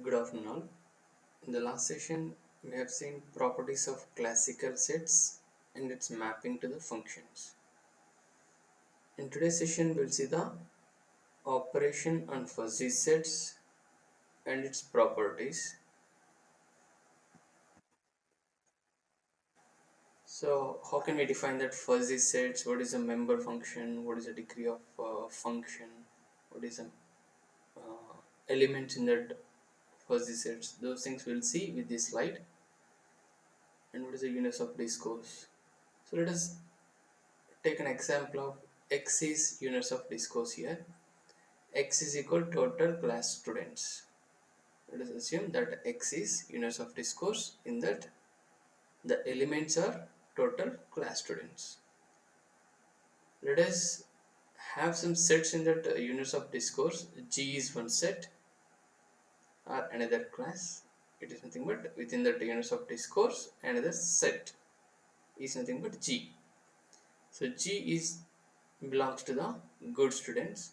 Good afternoon all. In the last session, we have seen properties of classical sets and its mapping to the functions. In today's session, we'll see the operation on fuzzy sets and its properties. So, how can we define that fuzzy sets? What is a member function? What is the degree of function? What is the elements in that fuzzy sets? Those things we'll see with this slide. And what is the units of discourse? So, let us take an example of X is units of discourse here. X is equal to total class students. Let us assume that X is units of discourse, in that the elements are total class students. Let us have some sets in that units of discourse. G is one set or another class. It is nothing but within that units of discourse another set is nothing but G. So G is belongs to the good students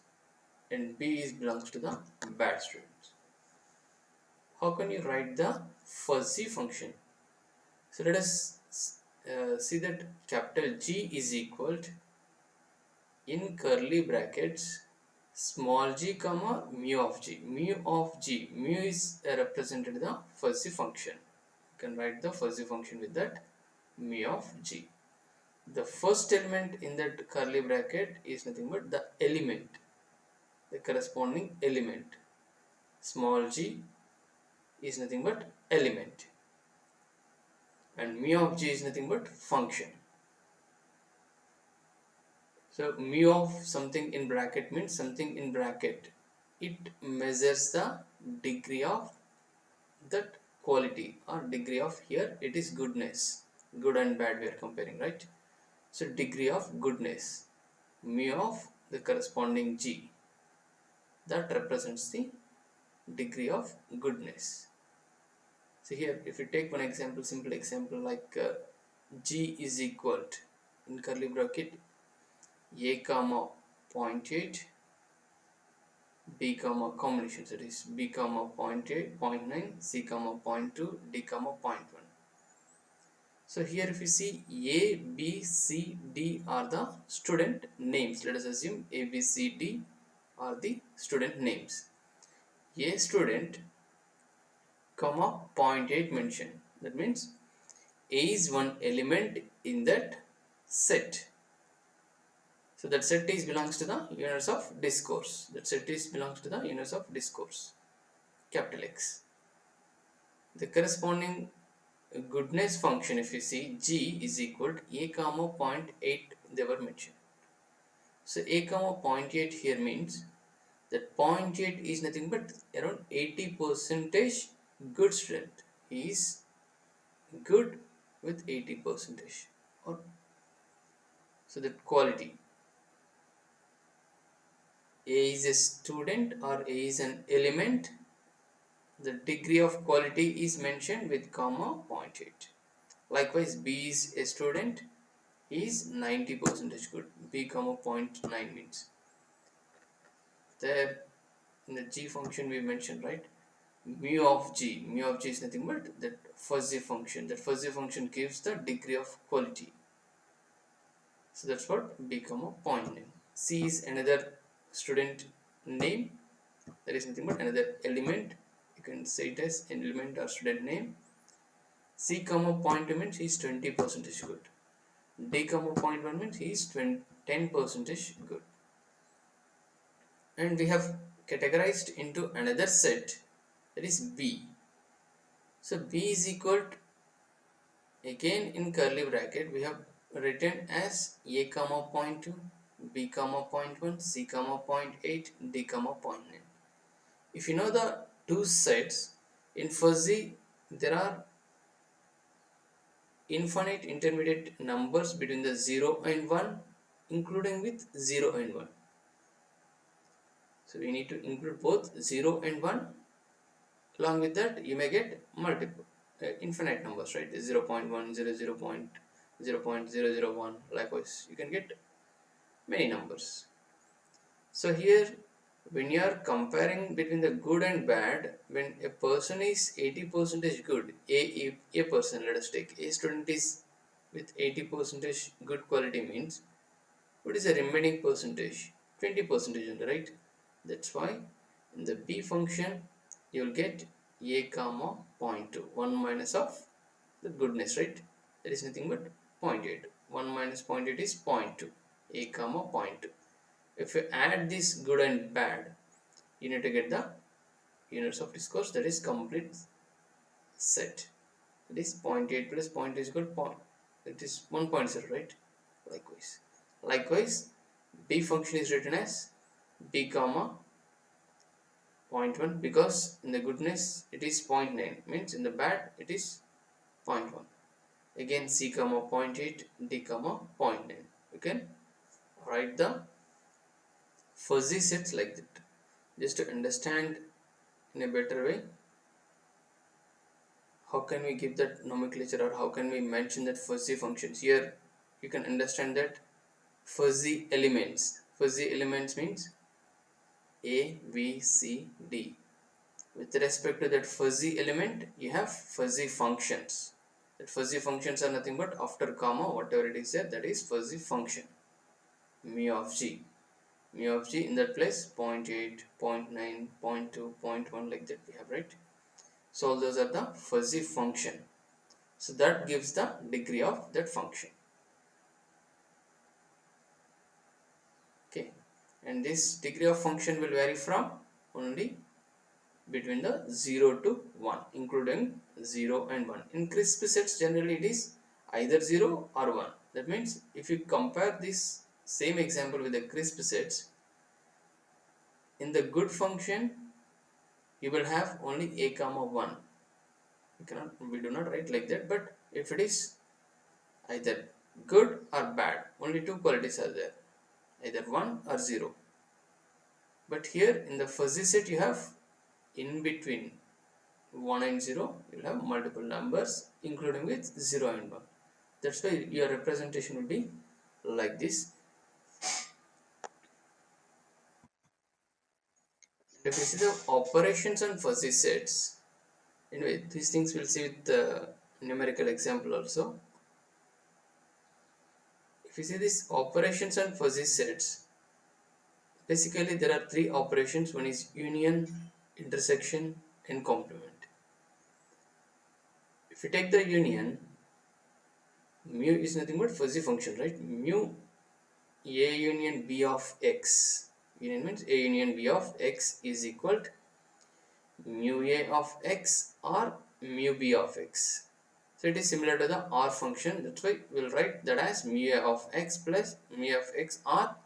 and B is belongs to the bad students. How can you write the fuzzy function? So let us see that capital G is equal to, in curly brackets, small g comma mu of g. Mu of g. Mu is represented the fuzzy function. You can write the fuzzy function with that mu of g. The first element in that curly bracket is nothing but the element, the corresponding element. Small g is nothing but element, and mu of g is nothing but function. So mu of something in bracket means something in bracket. It measures the degree of that quality or degree of, here it is goodness. Good and bad we are comparing, right? So degree of goodness. Mu of the corresponding g, that represents the degree of goodness. So here if we take one example, simple example like g is equal to, in curly bracket, a comma 0.8, b comma combination, that is b comma 0.8, 0.9, c comma 0.2, d comma 0.1. So here if you see a, b, c, d are the student names. Let us assume a, b, c, d are the student names. A student comma 0.8 mentioned. That means a is one element in that set. So that set is belongs to the units of discourse. That set is belongs to the units of discourse. Capital X. The corresponding goodness function, if you see, g is equal to a comma 0.8 they were mentioned. So a comma 0.8 here means that 0.8 is nothing but around 80 percentage good student. He is good with 80 percentage, or so that quality. A is a student or A is an element. The degree of quality is mentioned with comma 0.8. Likewise, B is a student. He is 90 percentage good. B comma 0.9 means. There in the G function we mentioned, right? Mu of G. Mu of G is nothing but that fuzzy function. That fuzzy function gives the degree of quality. So that's what B comma 0.9. C is another student name. There is nothing but another element. You can say it as an element or student name. C comma 0.2 means he is 20 percentage good. D comma 0.1 means he is 10 percentage good. And we have categorized into another set, that is B. So B is equal to, again in curly bracket we have written as A comma 0.2, B comma 0.1, C comma 0.8, D comma 0.9. If you know the two sets, in fuzzy there are infinite intermediate numbers between the 0 and 1, including with 0 and 1. So we need to include both 0 and 1. Along with that, you may get multiple infinite numbers, right? 0 0.1, 0, 0, 0.001. Likewise, you can get many numbers. So here When you are comparing between the good and bad, when a person is 80% good, a person, let us take a student is with 80% good quality, means what is the remaining percentage? 20% only, right? That's why in the b function you will get a comma point 0.2, 1 minus of the goodness, right? That is nothing but 0.8. 1 minus 0.8 is 0.2, a comma point 0.2. If you add this good and bad, you need to get the units of discourse, that is complete set. That is 0.8 plus 0.2 is equal to point. It is 1.0, right? Likewise, b function is written as b comma zero point 0.1, because in the goodness it is 0.9, means in the bad it is 0.1. Again c comma zero point 0.8, d comma zero point 0.9. You can write the fuzzy sets like that, just to understand in a better way how can we give that nomenclature, or how can we mention that fuzzy functions. Here you can understand that fuzzy elements means a b c d. With respect to that fuzzy element, you have fuzzy functions. That fuzzy functions are nothing but after comma whatever it is there, that is fuzzy function. Mu of g, in that place 0.8, 0.9, 0.2, 0.1, like that we have, right? So all those are the fuzzy function. So that gives the degree of that function. Okay, and this degree of function will vary from only between the 0 to 1, including 0 and 1. In crisp sets generally it is either 0 or 1. That means if you compare this same example with the crisp sets, in the good function you will have only a comma 1. We do not write like that, but if it is either good or bad, only two qualities are there, either 1 or 0. But here in the fuzzy set you have in between 1 and 0, you will have multiple numbers including with 0 and 1. That's why your representation will be like this. And if you see the operations on fuzzy sets, anyway, these things we'll see with the numerical example also. If you see these operations on fuzzy sets, basically there are three operations. One is union, intersection, and complement. If you take the union, mu is nothing but fuzzy function, right? Mu a union b of x. Union means a union b of x is equal to mu a of x or mu b of x. So it is similar to the or function. That's why we'll write that as mu a of x plus mu of x or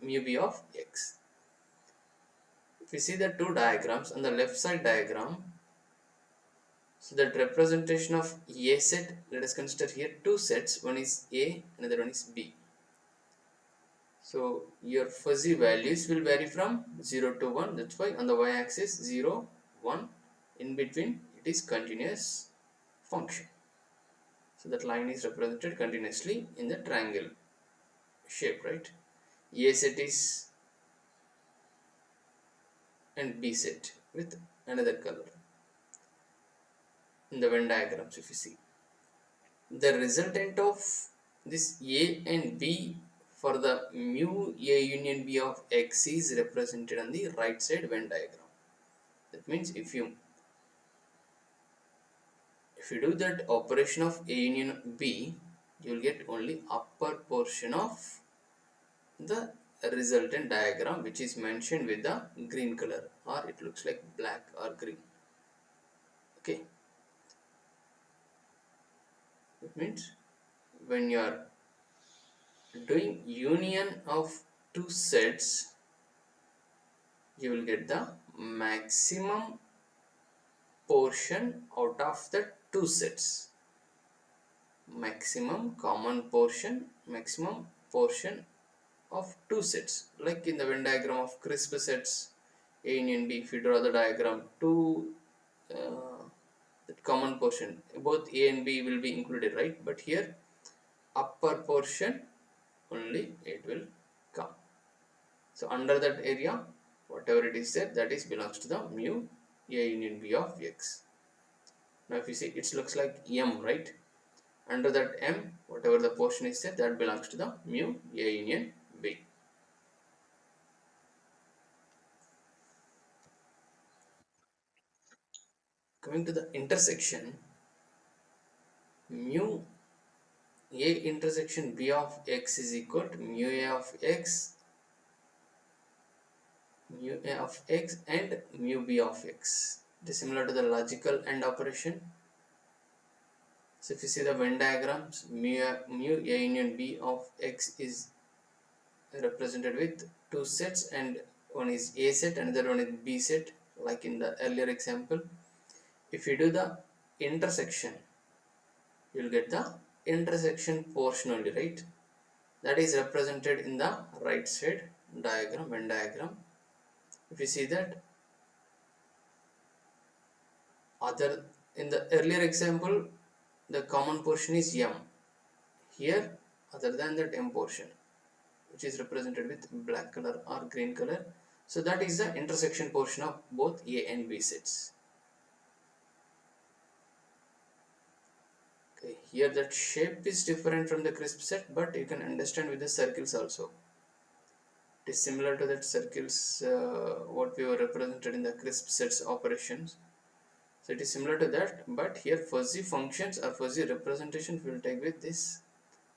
mu b of x. If you see the two diagrams on the left side diagram, so that representation of a set, let us consider here two sets. One is a, another one is b. So your fuzzy values will vary from 0 to 1. That's why on the y-axis 0, 1. In between it is continuous function. So that line is represented continuously in the triangle shape, right? A set is and B set with another color in the Venn diagrams. If you see the resultant of this A and B for the mu A union B of x is represented on the right side Venn diagram. That means if you do that operation of A union B, you will get only upper portion of the resultant diagram, which is mentioned with the green color, or it looks like black or green. Okay, it means when you are doing union of two sets, you will get the maximum portion out of the two sets. Maximum portion of two sets. Like in the Venn diagram of crisp sets, A union B, if you draw the diagram, two that common portion, both A and B will be included, right? But here upper portion only it will come. So under that area whatever it is there, that is belongs to the mu A union B of X. Now if you see, it looks like M, right? Under that M, whatever the portion is there, that belongs to the mu A union B. Coming to the intersection, mu A intersection B of X is equal to mu A of X, mu A of X and mu B of X. It is similar to the logical AND operation. So if you see the Venn diagrams, mu A union B of X is represented with two sets, and one is A set, another one is B set, like in the earlier example. If you do the intersection, you will get the intersection portion only, right? That is represented in the right side diagram, Venn diagram. If you see that, other in the earlier example, the common portion is M. Here, other than that M portion, which is represented with black color or green color, so that is the intersection portion of both A and B sets. Okay, here that shape is different from the crisp set, but you can understand with the circles also. It is similar to that circles what we were represented in the crisp sets operations. So it is similar to that, but here fuzzy functions or fuzzy representations will take with these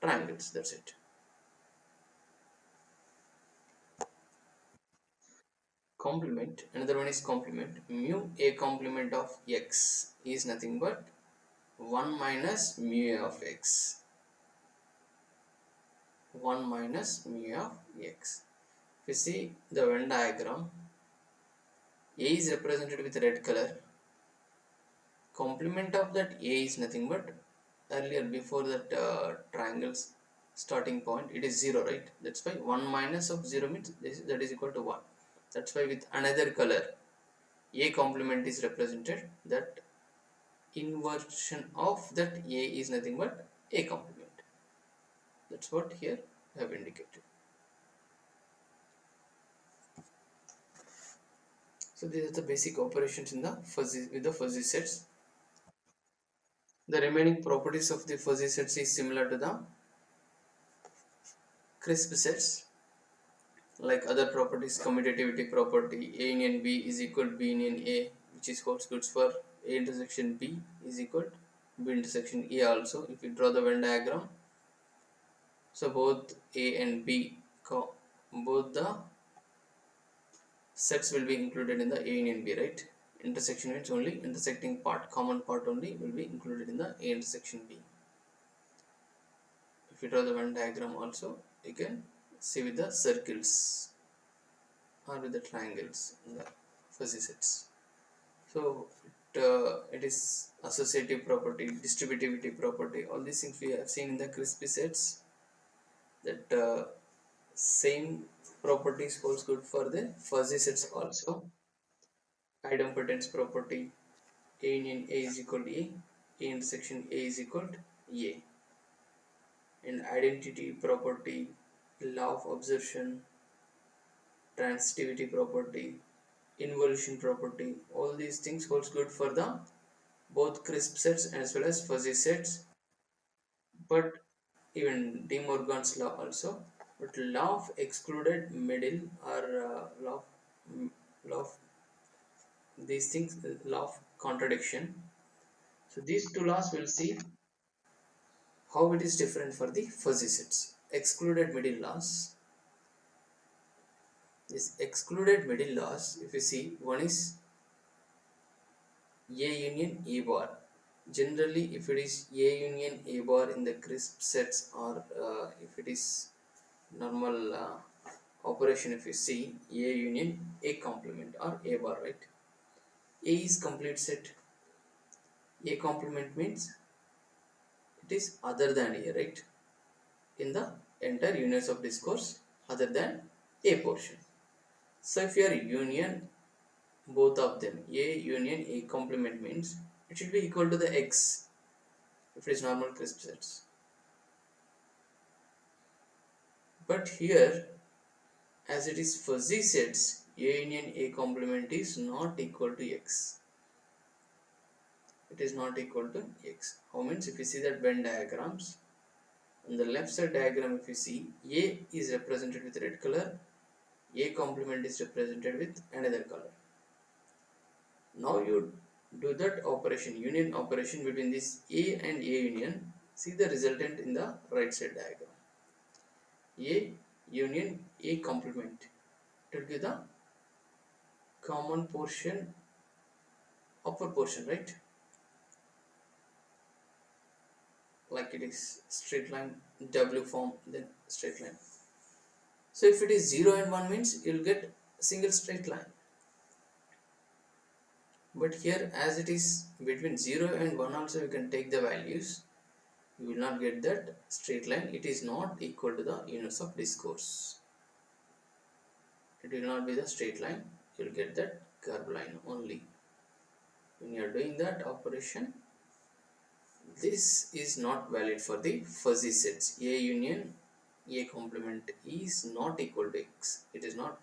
triangles. That's it. Complement. Another one is complement. Mu A complement of X is nothing but 1 minus mu A of X. 1 minus mu A of X. If you see the Venn diagram, A is represented with red color. Complement of that A is nothing but earlier before that triangle's starting point, it is 0, right? That's why 1 minus of 0 means that is equal to 1. That's why with another color A complement is represented. That inversion of that A is nothing but A complement. That's what here I have indicated. So these are the basic operations in the fuzzy with the fuzzy sets. The remaining properties of the fuzzy sets is similar to the crisp sets. Like other properties, commutativity property, A union B is equal to B union A, which is holds good for A intersection B is equal to B intersection A also. If you draw the Venn diagram, so both A and B, both the sets will be included in the A union B, right? Intersection means only intersecting part, common part only will be included in the A intersection B. If you draw the Venn diagram also, you can see with the circles or with the triangles in the fuzzy sets. So it is associative property, distributivity property, all these things we have seen in the crispy sets. That same properties holds good for the fuzzy sets also. Idempotence property, A union A is equal to A, A intersection A is equal to A. And identity property, law of absorption, transitivity property, involution property, all these things holds good for the both crisp sets as well as fuzzy sets. But even De Morgan's law also, but law of excluded middle or law of these things, law of contradiction. So these two laws will see how it is different for the fuzzy sets. Excluded middle laws. This excluded middle laws, if you see, one is A union A bar. Generally, if it is A union A bar in the crisp sets, or if it is normal operation, if you see A union A complement or A bar, right? A is complete set. A complement means it is other than A, right? In the entire units of discourse, other than A portion. So if you are union both of them, A union A complement means it should be equal to the X if it is normal crisp sets. But here, as it is fuzzy sets, A union A complement is not equal to X. It is not equal to X. How means if you see that Venn diagrams, on the left side diagram if you see A is represented with red color, A complement is represented with another color. Now you do that operation, union operation between this A and A union. See the resultant in the right side diagram. A union A complement. It will give the common portion, upper portion, right? Like it is straight line, W form, then straight line. So if it is 0 and 1 means you will get single straight line. But here as it is between 0 and 1 also you can take the values. You will not get that straight line. It is not equal to the units of discourse. It will not be the straight line. You will get that curve line only. When you are doing that operation, this is not valid for the fuzzy sets. A union A complement is not equal to X. It is not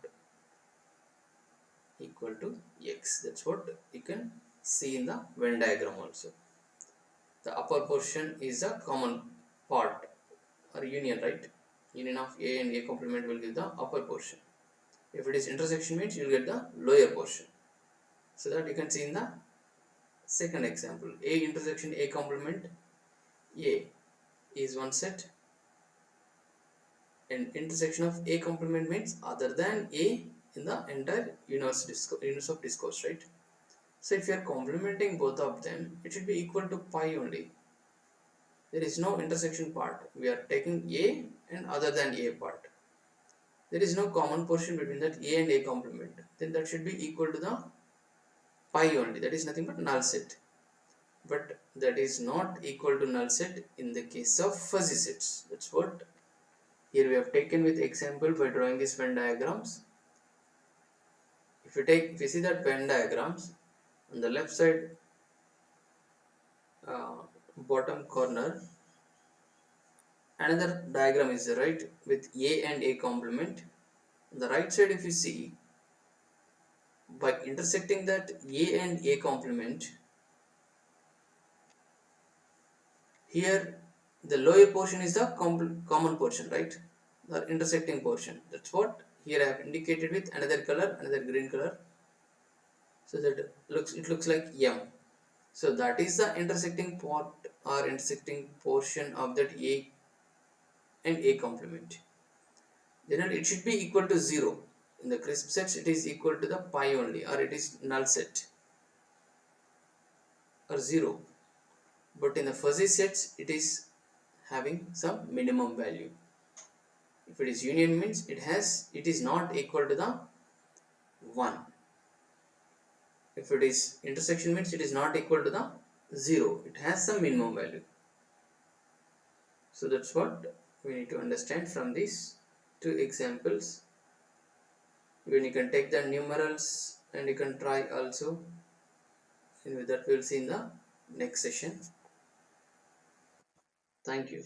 equal to X. That's what you can see in the Venn diagram also. The upper portion is a common part or union, right? Union of A and A complement will give the upper portion. If it is intersection means you will get the lower portion. So that you can see in the second example. A intersection A complement A is one set, and intersection of A complement means other than A in the entire universe of discourse, right? So if you are complementing both of them, it should be equal to pi only. There is no intersection part. We are taking A and other than A part. There is no common portion between that A and A complement. Then that should be equal to the pi only. That is nothing but null set. But that is not equal to null set in the case of fuzzy sets. That's what here we have taken with example by drawing these Venn diagrams. If you see that Venn diagrams, on the left side uh, bottom corner, another diagram is there, right, with A and A complement. On the right side if you see, by intersecting that A and A complement, here the lower portion is the common portion, right, the intersecting portion. That's what here I have indicated with another color, another green color, so that it looks like M. So that is the intersecting part or intersecting portion of that A and A complement. Then it should be equal to 0. In the crisp sets it is equal to the pi only, or it is null set or 0. But in the fuzzy sets it is having some minimum value. If it is union means it is not equal to the 1. If it is intersection means it is not equal to the 0. It has some minimum value. So that's what we need to understand from these two examples. Even you can take the numerals and you can try also. And with that we'll see in the next session. Thank you.